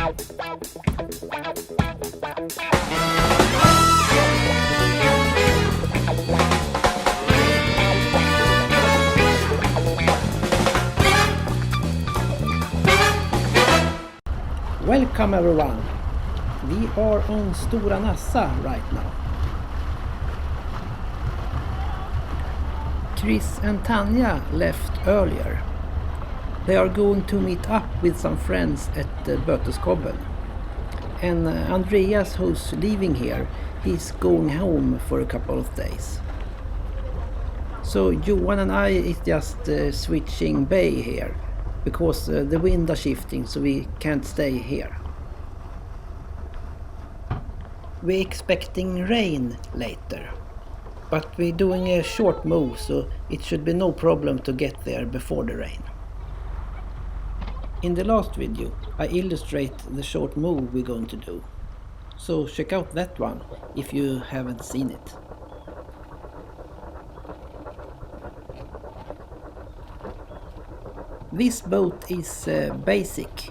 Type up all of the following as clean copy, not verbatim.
Welcome everyone! We are on Stora Nassa right now. Chris and Tanya left earlier. They are going to meet up with some friends at Böteskobbel. And Andreas, who's leaving here, he's going home for a couple of days. So Johan and I is just switching bay here, because the wind are shifting, so we can't stay here. We're expecting rain later, but we're doing a short move, so it should be no problem to get there before the rain. In the last video I illustrate the short move we're going to do, so check out that one if you haven't seen it. This boat is basic.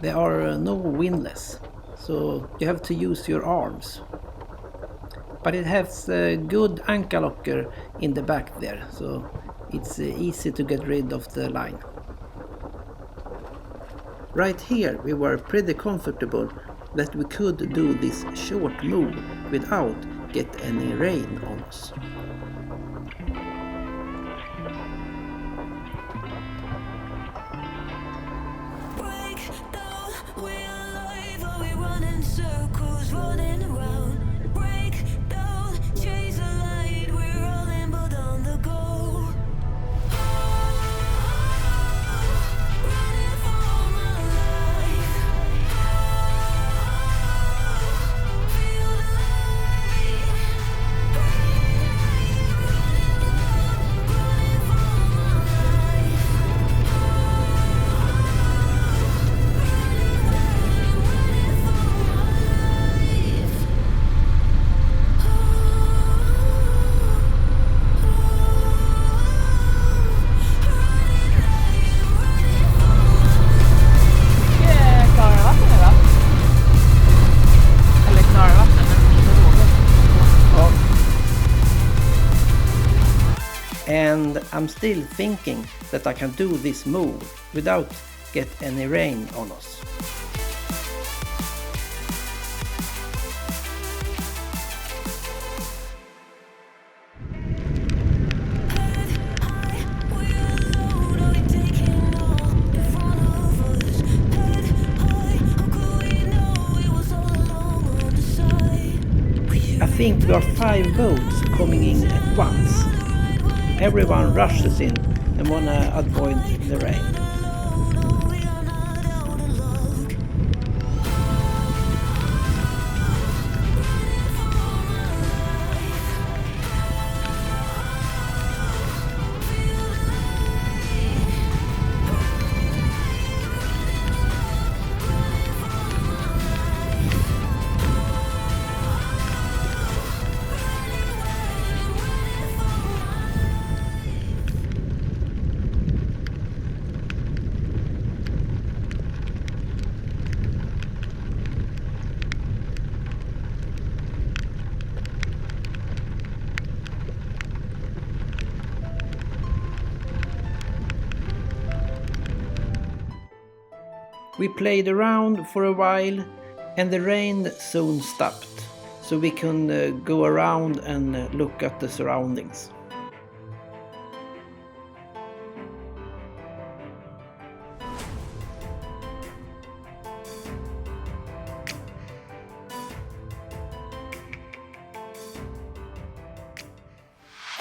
There are no windlass, so you have to use your arms. But it has a good anchor locker in the back there, so it's easy to get rid of the line. Right here we were pretty comfortable that we could do this short move without get any rain on us. And I'm still thinking that I can do this move without get any rain on us. I think there are 5 boats coming in at once. Everyone rushes in and wanna avoid the rain. We played around for a while and the rain soon stopped, so we can go around and look at the surroundings.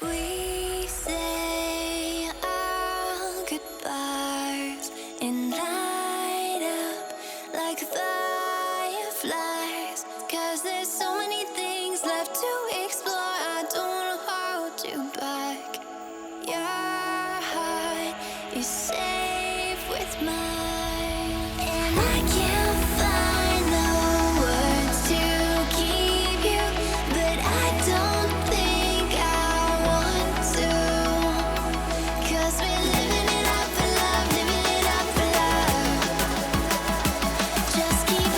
We say our goodbyes and light up like fireflies, 'cause there's so many things left to explore. I don't wanna hold you back. Your heart is safe with mine, and I can't find the words to keep you, but I don't think I want to, 'cause we're living it up for love, living it up for love. Just keep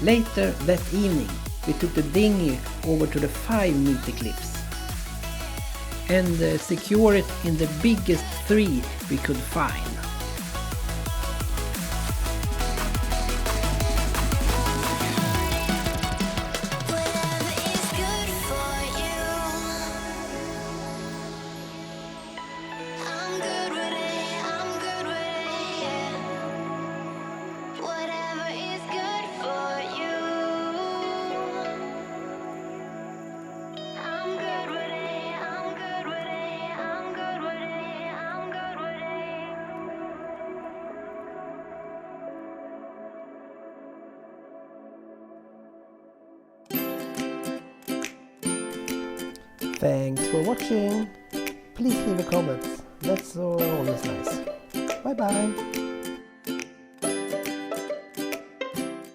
Later that evening, we took the dinghy over to the 5-meter cliffs and secured it in the biggest 3 we could find. Whatever is good for you, I'm good with it, I'm good with it, yeah. Whatever is good for you, I'm good with it, I'm good with it, I'm good with it, I'm good with Thanks for watching. Please leave a comment. That's always nice. Bye bye.